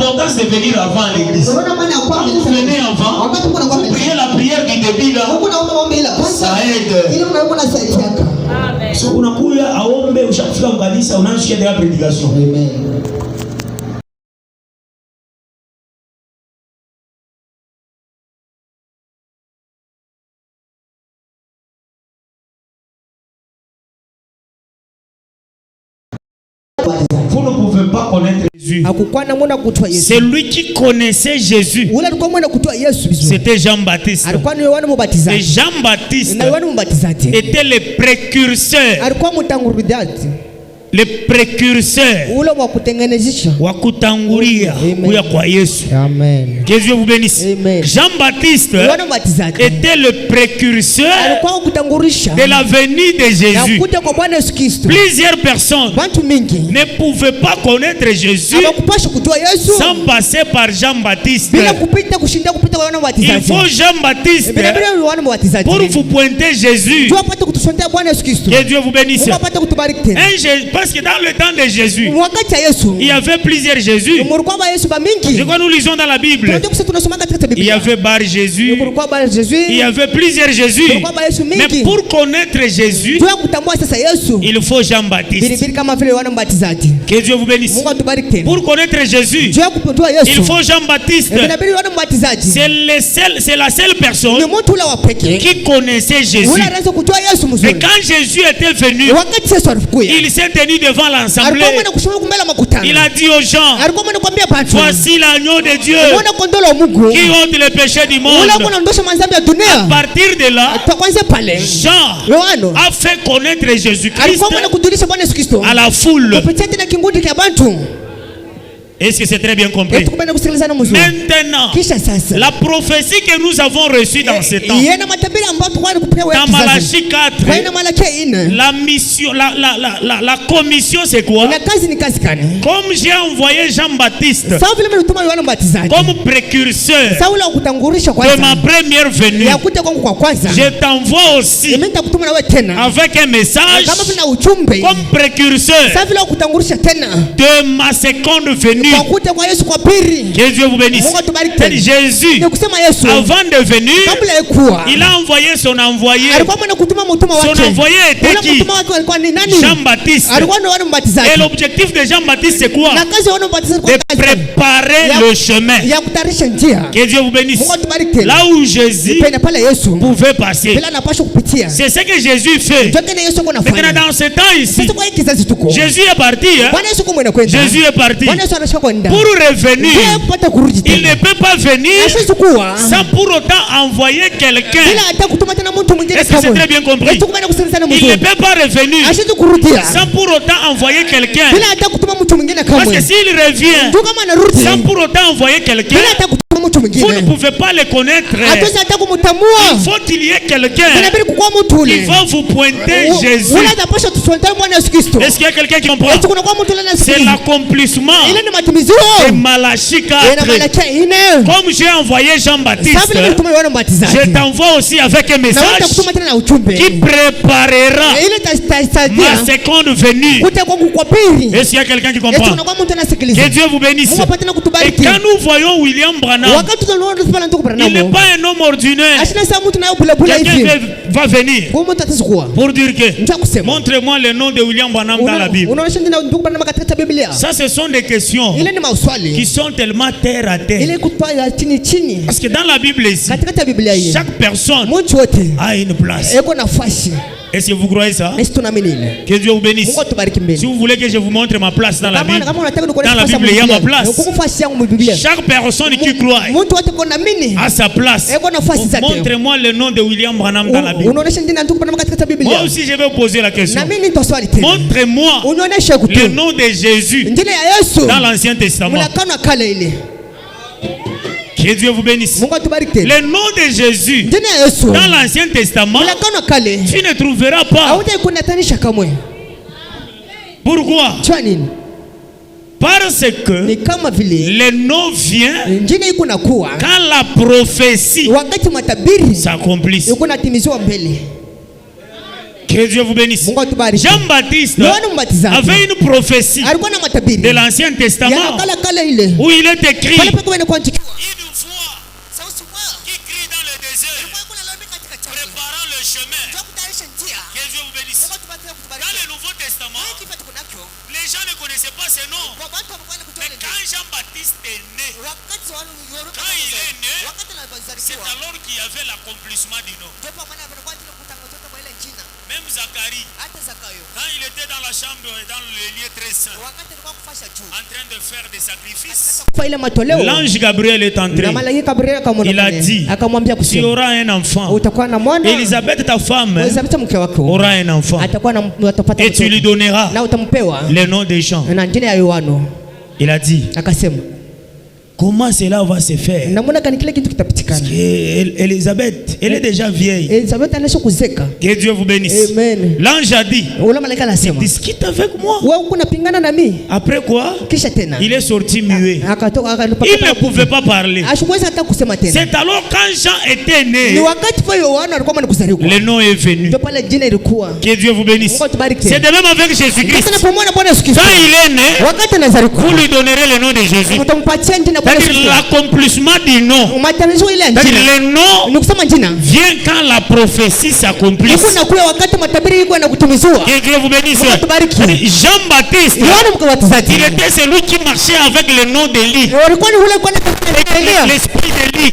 l'importance de venir avant à l'église. Quand vous venez avant, vous priez la prière du début là, ça aide. So unakuya aombe ushafika mkanisa unaanza kuja prédication. Amen. Vous ne pouvez pas connaître Jésus. C'est lui qui connaissait Jésus. C'était Jean-Baptiste. Et Jean-Baptiste était le précurseur. Le précurseur wa kutangulia kuya kwa Yesu. Amen. Que Dieu vous bénisse. Jean-Baptiste était le précurseur de la venue de Jésus. Plusieurs personnes ne pouvaient pas connaître Jésus sans passer par Jean-Baptiste. Il faut Jean-Baptiste pour vous pointer Jésus. Que Dieu vous bénisse. Parce que dans le temps de Jésus, il y avait plusieurs Jésus. Je crois que nous lisons dans la Bible. Il y avait Bar Jésus. Il y avait plusieurs Jésus. Mais pour connaître Jésus, il faut Jean-Baptiste. Que Dieu vous bénisse. Pour connaître Jésus, il faut Jean-Baptiste. C'est la seule personne qui connaissait Jésus. Et quand Jésus était venu, il s'est tenu devant l'assemblée. Il a dit aux gens, voici l'agneau de Dieu qui ôte le péché du monde. À partir de là, Jean a fait connaître Jésus-Christ à la foule. Est-ce que c'est très bien compris? Maintenant, la prophétie que nous avons reçue dans ce temps, dans Malachie 4, la mission, la commission, c'est quoi? Comme j'ai envoyé Jean-Baptiste comme précurseur de ma première venue, je t'envoie aussi avec un message comme précurseur de ma seconde venue. Que Dieu vous bénisse. Jésus, avant de venir, il a envoyé son envoyé. Son envoyé était qui? Jean-Baptiste. Et l'objectif de Jean-Baptiste, c'est quoi? De préparer le chemin. Que Dieu vous bénisse. Là où Jésus pouvait passer. C'est ce que Jésus fait. Maintenant, dans ce temps ici, Jésus est parti. Jésus est parti. Pour revenir, il ne peut pas venir sans pour autant envoyer quelqu'un. Est-ce que c'est très bien compris? Il ne peut pas revenir sans pour autant envoyer quelqu'un. Parce que s'il revient sans pour autant envoyer quelqu'un, vous ne pouvez pas le connaître. Il faut qu'il y ait quelqu'un qui va vous pointer Jésus. Est-ce qu'il y a quelqu'un qui comprend? C'est l'accomplissement de Malachie 4. Comme j'ai envoyé Jean-Baptiste, je t'envoie aussi avec un message qui préparera ma seconde venue. Est-ce qu'il y a quelqu'un qui comprend? Que Dieu vous bénisse. Et quand nous voyons William Branham, il n'est pas un homme ordinaire. Quelqu'un va venir pour dire que montrez-moi le nom de William Branham dans la Bible. Ça, ce sont des questions qui sont tellement terre à terre. Parce que dans la Bible ici, chaque personne a une place. Est-ce que vous croyez ça? Que Dieu vous bénisse. Si vous voulez que je vous montre ma place dans la Bible, il y a ma place. Chaque personne qui croit à sa place. Montrez-moi le nom de William Branham dans la Bible. Moi aussi je vais vous poser la question. Montrez-moi le nom de Jésus dans l'Ancien Testament. Que Dieu vous bénisse. Le nom de Jésus dans l'Ancien Testament, tu ne trouveras pas. Pourquoi? Parce que le nom vient quand la prophétie s'accomplit. Que Dieu vous bénisse. Jean-Baptiste avait une prophétie de l'Ancien Testament où il est écrit une voix qui crie dans le désert, préparant le chemin. Que Dieu vous bénisse. Dans le Nouveau Testament, les gens ne connaissaient pas ce nom. Mais quand Jean-Baptiste est né, quand il est né, c'est alors qu'il y avait l'accomplissement du nom. Même Zacharie, quand il était dans la chambre et dans le lieu très saint, en train de faire des sacrifices, l'ange Gabriel est entré. Il a dit, tu auras un enfant. Élisabeth, ta femme, aura un enfant. Et tu lui donneras le nom de Jean. Il a dit, comment cela va se faire? Parce qu'Élisabeth, elle est déjà vieille. Que Dieu vous bénisse. L'ange a dit, discute avec moi. Après quoi, il est sorti muet. Il ne pouvait pas parler. C'est alors quand Jean était né, le nom est venu. Que Dieu vous bénisse. C'est de même avec Jésus-Christ. Quand il est né, vous lui donnerez le nom de Jésus. L'accomplissement du nom. Le nom vient quand la prophétie s'accomplit. Que Dieu vous bénisse. Jean-Baptiste, il était celui qui marchait avec le nom d'Élie. L'esprit d'Élie.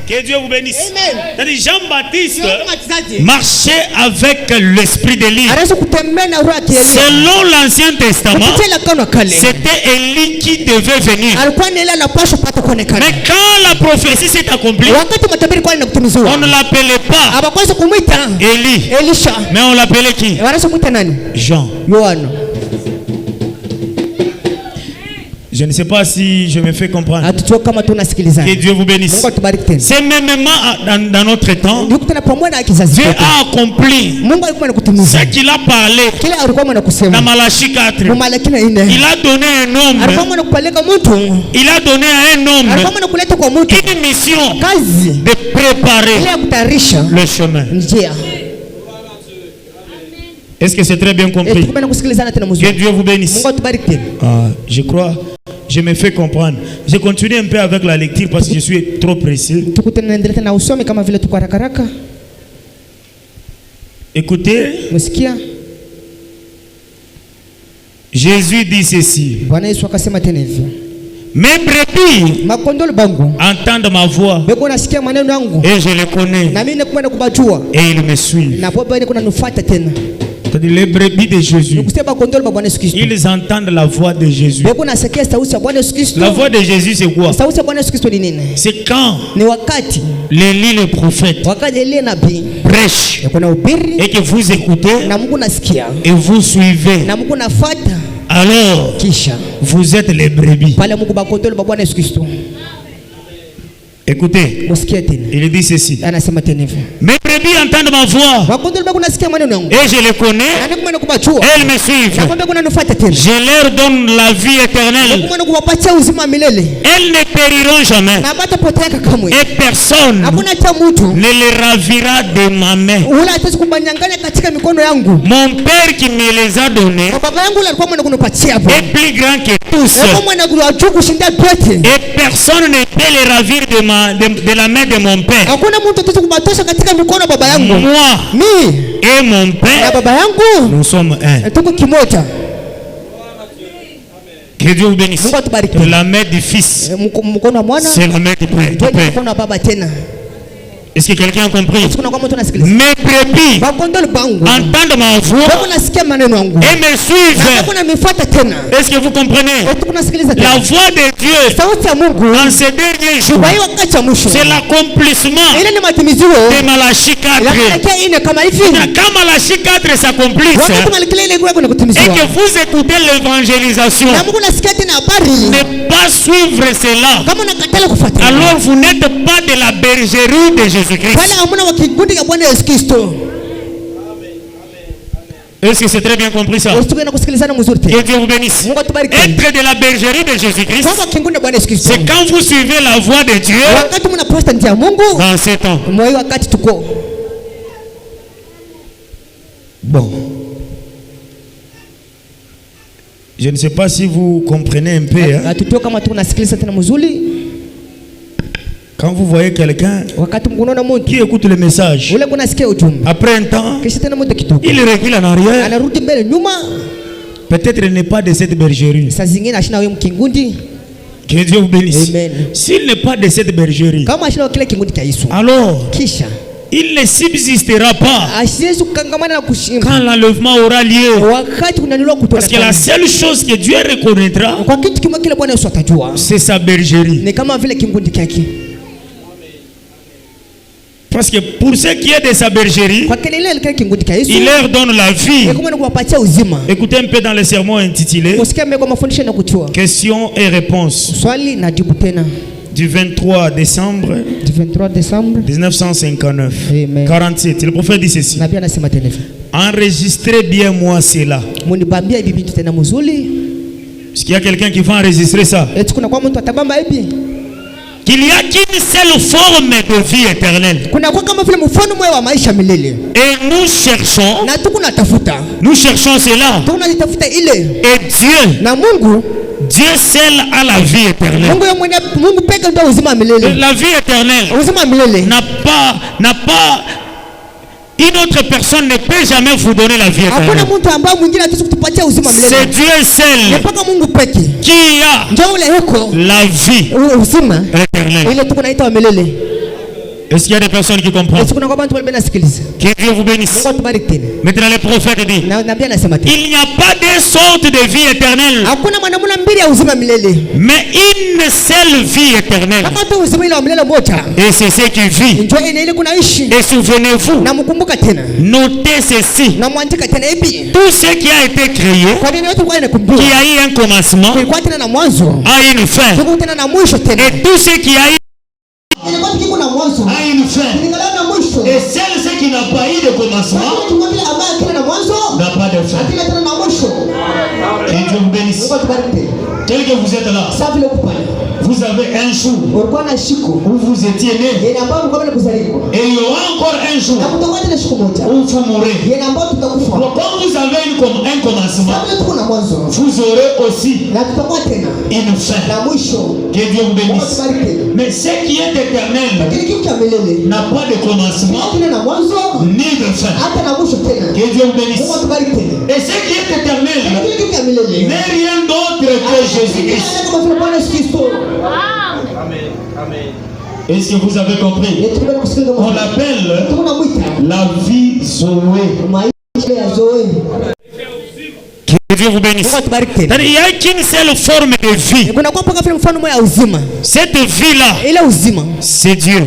Que Dieu vous bénisse. Jean-Baptiste marchait avec l'esprit d'Élie. Selon l'Ancien Testament, c'était Élie qui devait venir. Mais quand la prophétie s'est accomplie, on ne l'appelait pas Élie, mais on l'appelait qui? Jean. Je ne sais pas si je me fais comprendre. Que Dieu vous bénisse. C'est même dans notre temps, Dieu a accompli ce qu'il a parlé dans Malachie 4. Il a donné un homme. Il a donné à un homme une mission de préparer le chemin. Est-ce que c'est très bien compris? Que Dieu vous bénisse. Je crois. Je me fais comprendre. Je continue un peu avec la lecture parce que je suis trop précis. Écoutez. Jésus dit ceci. Mes brebis entendent ma voix et je les connais et ils me suivent. Les brebis de Jésus, ils entendent la voix de Jésus. La voix de Jésus, c'est quoi? C'est quand l'Élie, le prophète, prêche et que vous écoutez et vous suivez. Alors, vous êtes les brebis. Écoutez, il dit ceci. Mes brebis entendent ma voix et je les connais et elles me suivent. Je leur donne la vie éternelle. Elles ne périront jamais et personne ne les ravira de ma main. Mon Père qui me les a donnés est plus grand que tous et personne ne peut les ravir de la main de mon Père. Moi et mon Père, nous sommes un. Que Dieu vous bénisse. La main du Fils, c'est la main du Père. Est-ce que quelqu'un a compris? Mes brebis entendent ma voix et me suivent. Est-ce que vous comprenez? La voix de Dieu en ces derniers jours, c'est l'accomplissement de Malachie 4. Quand Malachie 4 s'accomplisse et que vous écoutez l'évangélisation, ne pas suivre cela, alors vous n'êtes pas de la bergerie de Jésus. Est-ce que c'est très bien compris ça? Que Dieu vous bénisse. Être de la bergerie de Jésus-Christ, c'est quand vous suivez la voix de Dieu dans ces temps. Bon. Je ne sais pas si vous comprenez un peu. Hein? Quand vous voyez quelqu'un qui écoute le message, après un temps, il recule en arrière. Peut-être il n'est pas de cette bergerie. Que Dieu vous bénisse. S'il n'est pas de cette bergerie, alors il ne subsistera pas quand l'enlèvement aura lieu. Parce que la seule chose que Dieu reconnaîtra, c'est sa bergerie. Parce que pour ce qui est de sa bergerie, il leur donne la vie. Écoutez un peu dans le sermon intitulé Questions et réponses du 23 décembre 1959. Amen. 47. Le prophète dit ceci: enregistrez bien moi cela. Est-ce qu'il y a quelqu'un qui va enregistrer ça? Qu'il n'y a qu'une seule forme de vie éternelle. Et nous cherchons cela. Et Dieu seul a la vie éternelle. La vie éternelle n'a pas une autre personne ne peut jamais vous donner la vie éternelle. C'est Dieu seul qui a la vie éternelle. Est-ce qu'il y a des personnes qui comprennent? Que Dieu vous bénisse. Maintenant le prophète dit, il n'y a pas de sorte de vie éternelle, mais une seule vie éternelle. Et c'est ce qui vit. Et souvenez-vous, notez ceci: tout ce qui a été créé, qui a eu un commencement, a une fin. Et tout ce qui a eu a une fin. Et celle qui n'a pas eu de commencement n'a pas de fin. Que Dieu vous bénisse. Tel que vous êtes là, vous avez un jour où vous étiez né, et il y aura encore un jour où vous mourrez. Donc quand vous avez un commencement, vous aurez aussi une fin. Que Dieu vous bénisse. Mais ce qui est éternel n'a pas de commencement ni de fin. Que Dieu vous bénisse. Et ce qui est éternel n'est rien d'autre que Jésus-Christ. Est-ce que vous avez compris? On l'appelle la vie Zoé. Que Dieu vous bénisse. Il n'y a qu'une seule forme de vie. Cette vie-là, c'est Dieu.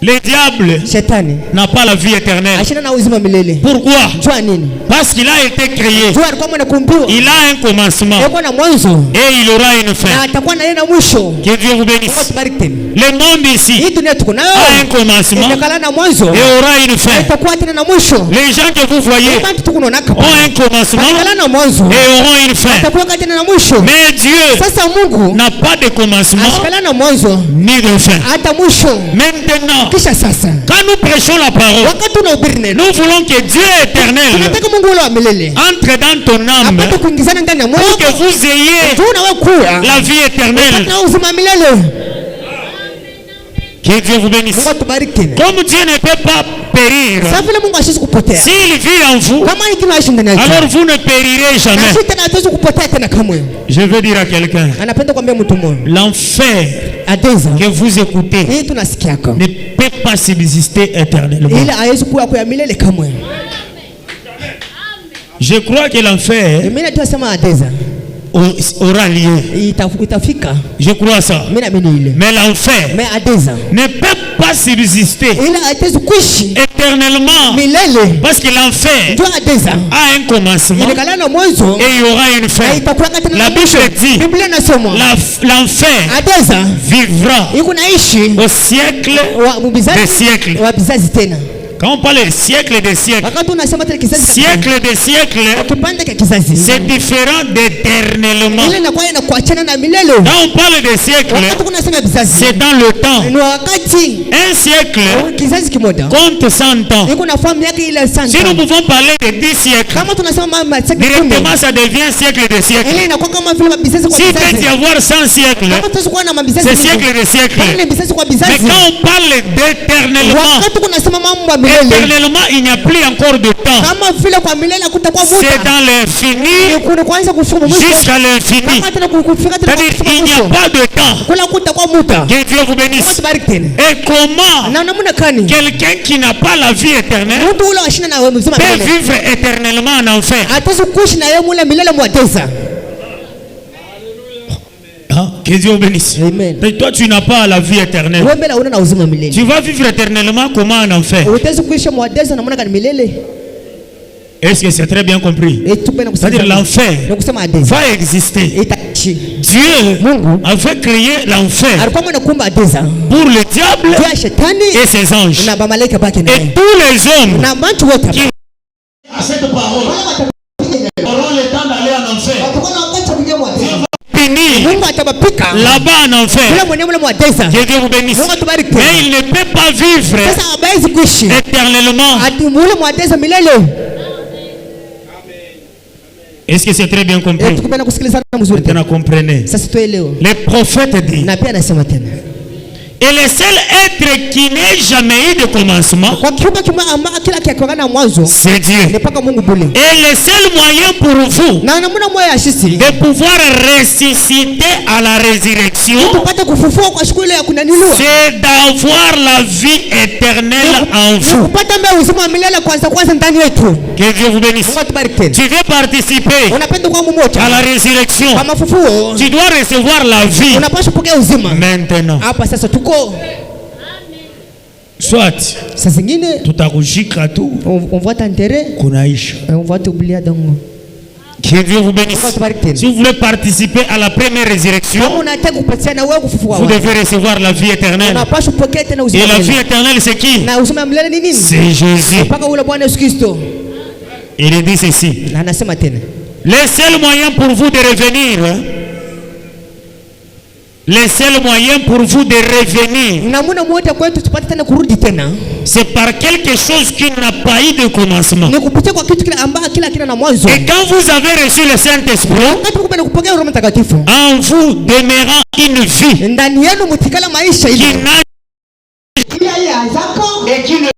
Le diable n'a pas la vie éternelle. Pourquoi? Parce qu'il a été créé. Il a un commencement et il aura une fin. Que Dieu vous bénisse. Le monde ici a un commencement et aura une fin. Les gens que vous voyez ont un commencement et auront une fin. Mais Dieu n'a pas de commencement ni de fin. Maintenant, quand nous prêchons la parole, nous voulons que Dieu éternel entre dans ton âme pour que vous ayez la vie éternelle. Que Dieu vous bénisse. Comme Dieu ne peut pas périr, s'il vit en vous, alors vous ne périrez jamais. Je veux dire à quelqu'un, l'enfer que vous écoutez ne peut pas subsister éternellement. Je crois que l'enfer aura lieu. Je crois ça. Mais l'enfer ne peut pas subsister éternellement, parce que l'enfer a un commencement et il y aura une fin. La Bible dit l'enfer vivra au siècle des siècles. Quand on parle de siècle des siècles, siècle des siècles, c'est différent d'éternellement. Quand on parle de siècle, c'est dans le temps. Un siècle compte 100 ans. Si nous pouvons parler de 10 siècles, directement ça devient siècle des siècles. S'il peut y avoir 100 siècles, c'est siècle des siècles. Mais quand on parle d'éternellement, éternellement, il n'y a plus encore de temps. C'est dans l'infini jusqu'à l'infini. C'est-à-dire qu'il n'y a pas de temps. Que Dieu vous bénisse. Et comment quelqu'un qui n'a pas la vie éternelle peut vivre éternellement en enfer? Que Dieu vous bénisse. Et toi, tu n'as pas la vie éternelle. Tu vas vivre éternellement comment en enfer? Est-ce que c'est très bien compris? C'est-à-dire l'enfer va exister. Dieu a fait créer l'enfer pour le diable et ses anges. Et tous les hommes qui à cette parole auront le temps d'aller en enfer. Là-bas en enfer. Que Dieu vous bénisse. Mais il ne peut pas vivre éternellement. Est-ce que c'est très bien compris? Maintenant comprenez. Les prophètes disent, et le seul être qui n'ait jamais eu de commencement, c'est Dieu. Et le seul moyen pour vous de pouvoir ressusciter à la résurrection, c'est d'avoir la vie éternelle en vous. Que Dieu vous bénisse. Tu veux participer à la résurrection, tu dois recevoir la vie maintenant. Soit tutakujika tu, on va t'enterrer, on va t'oublier donc. Que Dieu vous bénisse. Si vous voulez participer à la première résurrection, vous devez recevoir la vie éternelle. Et la vie éternelle, c'est qui? C'est Jésus. Il dit ceci: le seul moyen pour vous de revenir, le seul moyen pour vous de revenir, c'est par quelque chose qui n'a pas eu de commencement. Et quand vous avez reçu le Saint-Esprit, en vous demeurant une vie qui n'a et qui ne